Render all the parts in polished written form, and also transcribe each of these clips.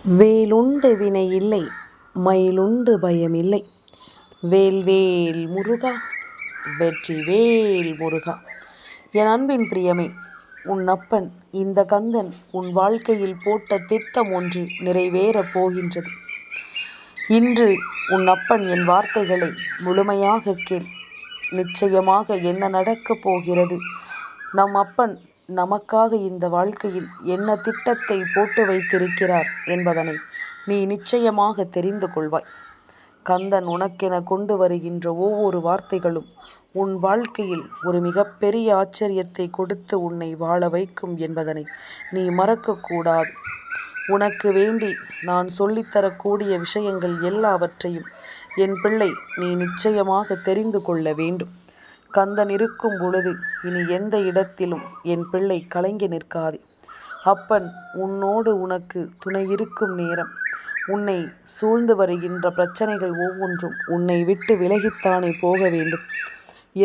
வேலுண்டு வினையில்லை மயிலுண்டு பயமில்லை. வேல்வேல் முருகா வெற்றிவேல் முருகா. என் அன்பின் பிரியமே, உன் அப்பன் இந்த கந்தன் உன் வாழ்க்கையில் போட்ட திட்டம் ஒன்று நிறைவேறப் போகின்றது. இன்று உன் அப்பன் என் வார்த்தைகளை முழுமையாக கேள். நிச்சயமாக என்ன நடக்கப் போகிறது, நம் அப்பன் நமக்காக இந்த வாழ்க்கையில் என்ன திட்டத்தை போட்டு வைத்திருக்கிறார் என்பதனை நீ நிச்சயமாக தெரிந்து கொள்வாய். கந்தன் உனக்கென கொண்டு வருகின்ற ஒவ்வொரு வார்த்தைகளும் உன் வாழ்க்கையில் ஒரு மிகப்பெரிய ஆச்சரியத்தை கொடுத்து உன்னை வாழ வைக்கும் என்பதனை நீ மறக்கக்கூடாது. உனக்கு வேண்டி நான் சொல்லித்தரக்கூடிய விஷயங்கள் எல்லாவற்றையும் என் பிள்ளை நீ நிச்சயமாக தெரிந்து கொள்ள வேண்டும். கந்தன் இருக்கும் பொழுது இனி எந்த இடத்திலும் என் பிள்ளை கலங்கி நிற்காதே. அப்பன் உன்னோடு உனக்கு துணை இருக்கும் நேரம் உன்னை சூழ்ந்து வருகின்ற பிரச்சனைகள் ஒவ்வொன்றும் உன்னை விட்டு விலகித்தானே போக வேண்டும்.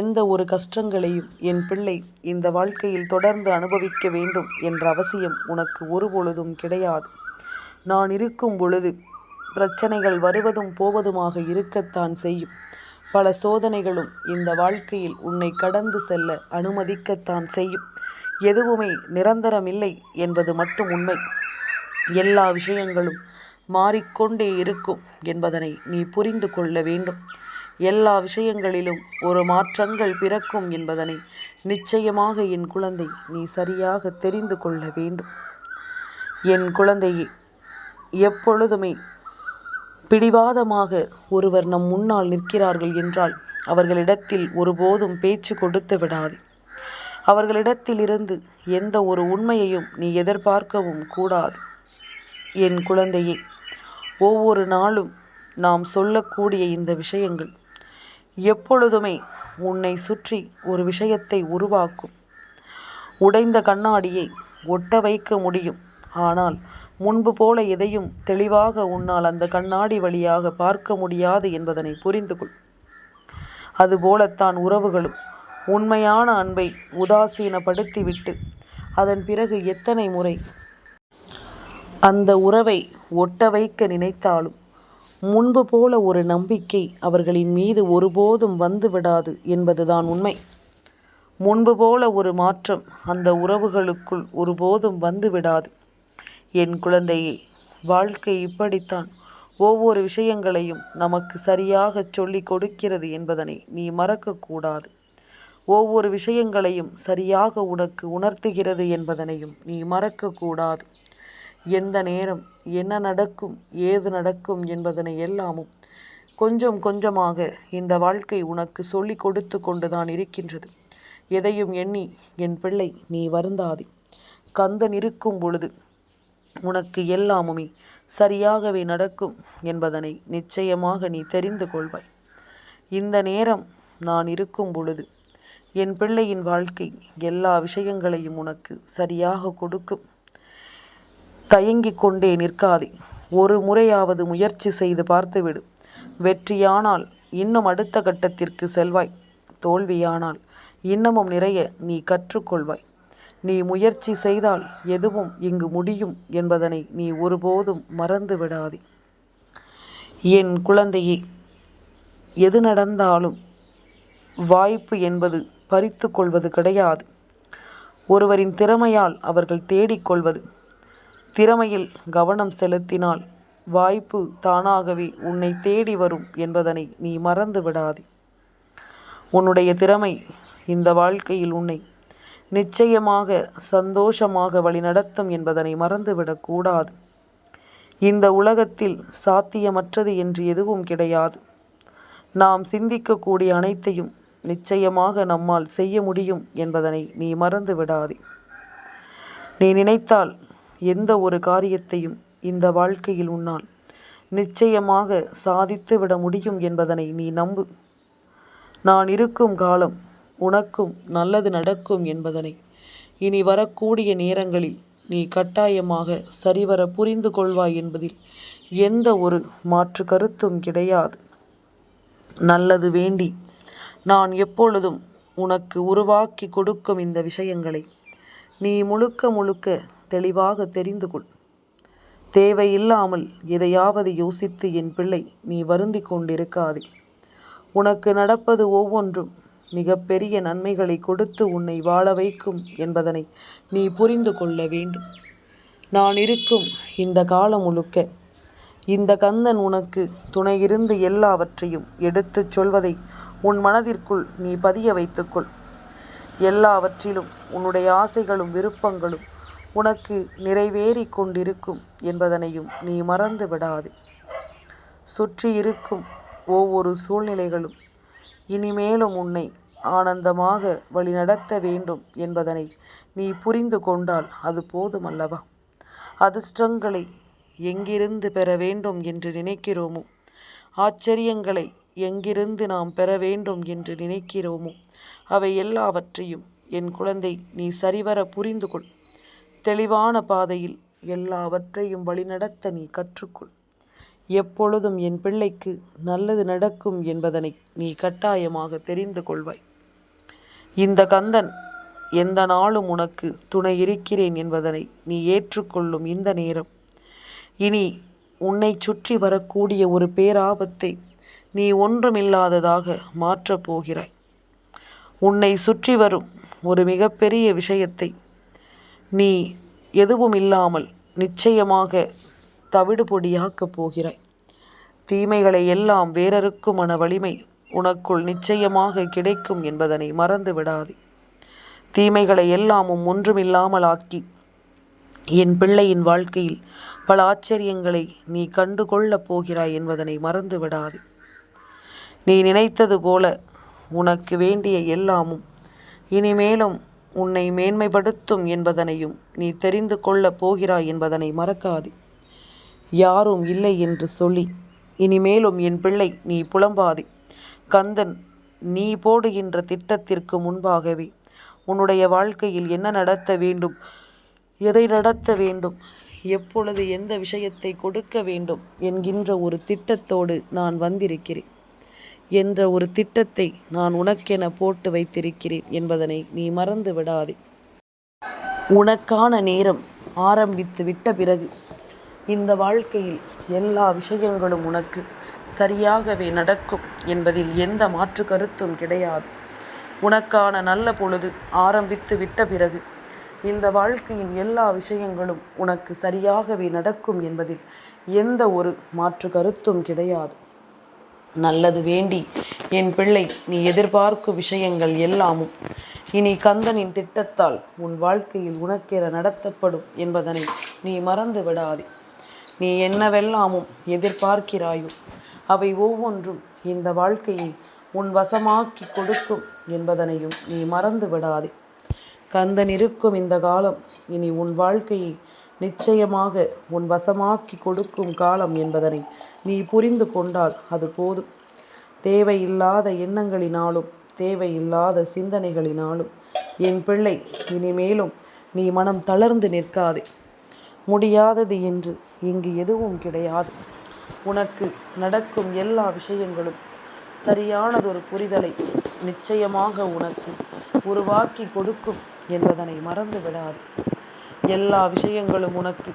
எந்த ஒரு கஷ்டங்களையும் என் பிள்ளை இந்த வாழ்க்கையில் தொடர்ந்து அனுபவிக்க வேண்டும் என்ற அவசியம் உனக்கு ஒருபொழுதும் கிடையாது. நான் இருக்கும் பொழுது பிரச்சனைகள் வருவதும் போவதுமாக இருக்கத்தான் செய்யும். பல சோதனைகளும் இந்த வாழ்க்கையில் உன்னை கடந்து செல்ல அனுமதிக்கத்தான் செய்யும். எதுவுமே நிரந்தரமில்லை என்பது மட்டும் உண்மை. எல்லா விஷயங்களும் மாறிக்கொண்டே இருக்கும் என்பதனை நீ புரிந்து கொள்ள வேண்டும். எல்லா விஷயங்களிலும் ஒரு மாற்றங்கள் பிறக்கும் என்பதனை நிச்சயமாக என் குழந்தை நீ சரியாக தெரிந்து கொள்ள வேண்டும். என் குழந்தையே, எப்பொழுதுமே பிடிவாதமாக ஒருவர் நம் முன்னால் நிற்கிறார்கள் என்றால் அவர்களிடத்தில் ஒருபோதும் பேச்சு கொடுத்து விடாது. அவர்களிடத்திலிருந்து எந்த ஒரு உண்மையையும் நீ எதிர்பார்க்கவும் கூடாது. என் குழந்தையே, ஒவ்வொரு நாளும் நாம் சொல்லக்கூடிய இந்த விஷயங்கள் எப்பொழுதுமே உன்னை சுற்றி ஒரு விஷயத்தை உருவாக்கும். உடைந்த கண்ணாடியை ஒட்ட வைக்க முடியும், ஆனால் முன்பு போல எதையும் தெளிவாக உன்னால் அந்த கண்ணாடி வழியாக பார்க்க முடியாது என்பதனை புரிந்து கொள். அதுபோலத்தான் உறவுகளும் உண்மையான அன்பை உதாசீனப்படுத்திவிட்டு அதன் பிறகு எத்தனை முறை அந்த உறவை ஒட்ட வைக்க நினைத்தாலும் முன்பு போல ஒரு நம்பிக்கை அவர்களின் மீது ஒருபோதும் வந்துவிடாது என்பதுதான் உண்மை. முன்பு போல ஒரு மாற்றம் அந்த உறவுகளுக்குள் ஒருபோதும் வந்துவிடாது. என் குழந்தையே, வாழ்க்கை இப்படித்தான் ஒவ்வொரு விஷயங்களையும் நமக்கு சரியாக சொல்லி கொடுக்கிறது என்பதனை நீ மறக்கக்கூடாது. ஒவ்வொரு விஷயங்களையும் சரியாக உனக்கு உணர்த்துகிறது என்பதனையும் நீ மறக்கக்கூடாது. எந்த நேரம் என்ன நடக்கும் ஏது நடக்கும் என்பதனை எல்லாமும் கொஞ்சம் கொஞ்சமாக இந்த வாழ்க்கை உனக்கு சொல்லி கொடுத்து கொண்டுதான் இருக்கின்றது. எதையும் எண்ணி என் பிள்ளை நீ வருந்தாதே. கந்தன் இருக்கும் பொழுது உனக்கு எல்லாமுமே சரியாகவே நடக்கும் என்பதனை நிச்சயமாக நீ தெரிந்து கொள்வாய். இந்த நேரம் நான் இருக்கும் பொழுது என் பிள்ளையின் வாழ்க்கை எல்லா விஷயங்களையும் உனக்கு சரியாக கொடுக்கும். தயங்கிக் கொண்டே நிற்காதே. ஒரு முறையாவது முயற்சி செய்து பார்த்துவிடு. வெற்றியானால் இன்னும் அடுத்த கட்டத்திற்கு செல்வாய். தோல்வியானால் இன்னமும் நிறைய நீ கற்றுக்கொள்வாய். நீ முயற்சி செய்தால் எதுவும் இங்கு முடியும் என்பதனை நீ ஒருபோதும் மறந்து விடாதே. என் குழந்தையே, எது நடந்தாலும் வாய்ப்பு என்பது பறித்து கொள்வது கிடையாது. ஒருவரின் திறமையால் அவர்கள் தேடிக்கொள்வது. திறமையில் கவனம் செலுத்தினால் வாய்ப்பு தானாகவே உன்னை தேடி வரும் என்பதனை நீ மறந்து விடாதே. உன்னுடைய திறமை இந்த வாழ்க்கையில் உன்னை நிச்சயமாக சந்தோஷமாக வழிநடத்தும் என்பதனை மறந்துவிடக்கூடாது. இந்த உலகத்தில் சாத்தியமற்றது என்று எதுவும் கிடையாது. நாம் சிந்திக்கக்கூடிய அனைத்தையும் நிச்சயமாக நம்மால் செய்ய முடியும் என்பதனை நீ மறந்து விடாதே. நீ நினைத்தால் எந்த ஒரு காரியத்தையும் இந்த வாழ்க்கையில் உன்னால் நிச்சயமாக சாதித்து விட முடியும் என்பதனை நீ நம்பு. நான் இருக்கும் காலம் உனக்கும் நல்லது நடக்கும் என்பதனை இனி வரக்கூடிய நேரங்களில் நீ கட்டாயமாக சரிவர புரிந்து கொள்வாய் என்பதில் எந்த ஒரு மாற்று கருத்தும் கிடையாது. நல்லது வேண்டி நான் எப்பொழுதும் உனக்கு உருவாக்கி கொடுக்கும் இந்த விஷயங்களை நீ முழுக்க முழுக்க தெளிவாக தெரிந்து கொள். தேவையில்லாமல் எதையாவது யோசித்து என் பிள்ளை நீ வருந்தி கொண்டிருக்காதே. உனக்கு நடப்பது ஒவ்வொன்றும் மிகப்பெரிய நன்மைகளை கொடுத்து உன்னை வாழ வைக்கும் என்பதனை நீ புரிந்து கொள்ள வேண்டும். நான் இருக்கும் இந்த காலம் முழுக்க இந்த கந்தன் உனக்கு துணையிருந்து எல்லாவற்றையும் எடுத்துச் சொல்வதை உன் மனதிற்குள் நீ பதிய வைத்துக்கொள். எல்லாவற்றிலும் உன்னுடைய ஆசைகளும் விருப்பங்களும் உனக்கு நிறைவேறி கொண்டிருக்கும் என்பதனையும் நீ மறந்து விடாதே. சுற்றி இருக்கும் ஒவ்வொரு சூழ்நிலைகளும் இனிமேலும் உன்னை ஆனந்தமாக வழிநடத்த வேண்டும் என்பதனை நீ புரிந்து கொண்டால் அது போதுமல்லவா? அதிர்ஷ்டங்களை எங்கிருந்து பெற வேண்டும் என்று நினைக்கிறோமோ, ஆச்சரியங்களை எங்கிருந்து நாம் பெற வேண்டும் என்று நினைக்கிறோமோ, அவை எல்லாவற்றையும் என் குழந்தை நீ சரிவர புரிந்து கொள். தெளிவான பாதையில் எல்லாவற்றையும் வழிநடத்த நீ கற்றுக்கொள். எப்பொழுதும் என் பிள்ளைக்கு நல்லது நடக்கும் என்பதனை நீ கட்டாயமாக தெரிந்து கொள்வாய். இந்த கந்தன் எந்த நாளும் உனக்கு துணை இருக்கிறேன் என்பதனை நீ ஏற்றுக்கொள்ளும் இந்த நேரம், இனி உன்னை சுற்றி வரக்கூடிய ஒரு பேராபத்தை நீ ஒன்றுமில்லாததாக மாற்றப் போகிறாய். உன்னை சுற்றி வரும் ஒரு மிகப்பெரிய விஷயத்தை நீ எதுவும் இல்லாமல் நிச்சயமாக தவிடுபொடியாக்கப் போகிறாய். தீமைகளை எல்லாம் வேறறுக்கும் மன வலிமை உனக்குள் நிச்சயமாக கிடைக்கும் என்பதனை மறந்து விடாதே. தீமைகளை எல்லாமும் ஒன்றுமில்லாமல் ஆக்கி என் பிள்ளையின் வாழ்க்கையில் பல ஆச்சரியங்களை நீ கண்டு கொள்ளப் போகிறாய் என்பதனை மறந்து விடாதே. நீ நினைத்தது போல உனக்கு வேண்டிய எல்லாமும் இனிமேலும் உன்னை மேன்மைப்படுத்தும் என்பதனையும் நீ தெரிந்து கொள்ளப் போகிறாய் என்பதனை மறக்காதே. யாரும் இல்லை என்று சொல்லி இனிமேலும் என் பிள்ளை நீ புலம்பாதே. கந்தன் நீ போடுகின்ற திட்டத்திற்கு முன்பாகவே உன்னுடைய வாழ்க்கையில் என்ன நடத்த வேண்டும், எதை நடத்த வேண்டும், எப்பொழுது எந்த விஷயத்தை கொடுக்க வேண்டும் என்கின்ற ஒரு திட்டத்தோடு நான் வந்திருக்கிறேன். என்ற ஒரு திட்டத்தை நான் உனக்கென போட்டு வைத்திருக்கிறேன் என்பதனை நீ மறந்து விடாதே. உனக்கான நேரம் ஆரம்பித்து விட்ட பிறகு இந்த வாழ்க்கையில் எல்லா விஷயங்களும் உனக்கு சரியாகவே நடக்கும் என்பதில் எந்த மாற்று கருத்தும் கிடையாது. உனக்கான நல்ல பொழுது ஆரம்பித்து விட்ட பிறகு இந்த வாழ்க்கையின் எல்லா விஷயங்களும் உனக்கு சரியாகவே நடக்கும் என்பதில் எந்த ஒரு மாற்று கருத்தும் கிடையாது. நல்லது வேண்டி என் பிள்ளை நீ எதிர்பார்க்கும் விஷயங்கள் எல்லாமும் இனி கந்தனின் திட்டத்தால் உன் வாழ்க்கையில் உனக்கென நடத்தப்படும் என்பதனை நீ மறந்து விடாதே. நீ என்னவெல்லாமும் எதிர்பார்க்கிறாயோ அவை ஒவ்வொன்றும் இந்த வாழ்க்கையை உன் வசமாக்கி கொடுக்கும் என்பதனையும் நீ மறந்து விடாதே. கந்தன் இருக்கும் இந்த காலம் இனி உன் வாழ்க்கையை நிச்சயமாக உன் வசமாக்கி கொடுக்கும் காலம் என்பதனை நீ புரிந்து கொண்டால் அது போதும். தேவையில்லாத எண்ணங்களினாலும் தேவையில்லாத சிந்தனைகளினாலும் என் பிள்ளை இனிமேலும் நீ மனம் தளர்ந்து நிற்காதே. முடியாதது என்று இங்கு எதுவும் கிடையாது. உனக்கு நடக்கும் எல்லா விஷயங்களும் சரியானதொரு புரிதலை நிச்சயமாக உனக்கு உருவாக்கி கொடுக்கும் என்பதனை மறந்து விடாது. எல்லா விஷயங்களும் உனக்கு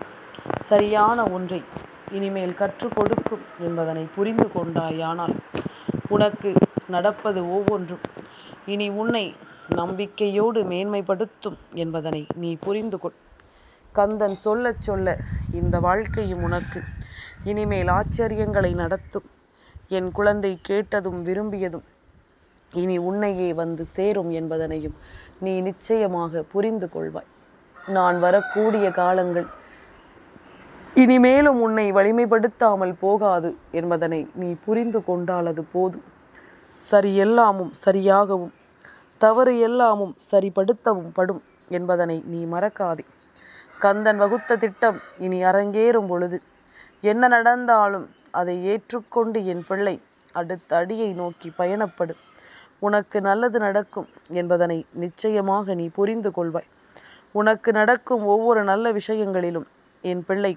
சரியான ஒன்றை இனிமேல் கற்றுக் கொடுக்கும் என்பதனை புரிந்து கொண்டாயானால் உனக்கு நடப்பது ஒவ்வொன்றும் இனி உன்னை நம்பிக்கையோடு மேன்மைப்படுத்தும் என்பதனை நீ புரிந்து கொள். கந்தன் சொல்ல சொல்ல இந்த வாழ்க்கையும் உனக்கு இனிமேல் ஆச்சரியங்களை நடத்தும். என் குழந்தை கேட்டதும் விரும்பியதும் இனி உன்னையே வந்து சேரும் என்பதனையும் நீ நிச்சயமாக புரிந்து கொள்வாய். நான் வரக்கூடிய காலங்கள் இனிமேலும் உன்னை வலிமைப்படுத்தாமல் போகாது என்பதனை நீ புரிந்து கொண்டால் அது போதும். சரி எல்லாமும் சரியாகவும் தவறு எல்லாமும் சரிப்படுத்தவும் படும் என்பதனை நீ மறக்காதே. கந்தன் வகுத்த திட்டம் இனி அரங்கேறும் பொழுது என்ன நடந்தாலும் அதை ஏற்றுக்கொண்டு என் பிள்ளை அடுத்த அடியை நோக்கி பயணப்படும். உனக்கு நல்லது நடக்கும் என்பதனை நிச்சயமாக நீ புரிந்து கொள்வாய். உனக்கு நடக்கும் ஒவ்வொரு நல்ல விஷயங்களிலும் என் பிள்ளை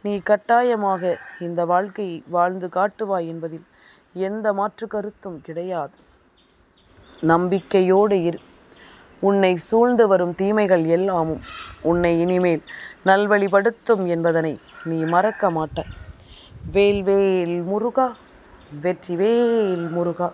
நீ கட்டாயமாக இந்த வாழ்க்கையை வாழ்ந்து காட்டுவாய் என்பதில் எந்த மாற்று கருத்தும் கிடையாது. நம்பிக்கையோடு இரு. உன்னை சூழ்ந்து வரும் தீமைகள் எல்லாமும் உன்னை இனிமேல் நல்வழிப்படுத்தும் என்பதனை நீ மறக்க மாட்டாய். வேல்வேல் முருகா, வெற்றிவேல் முருகா.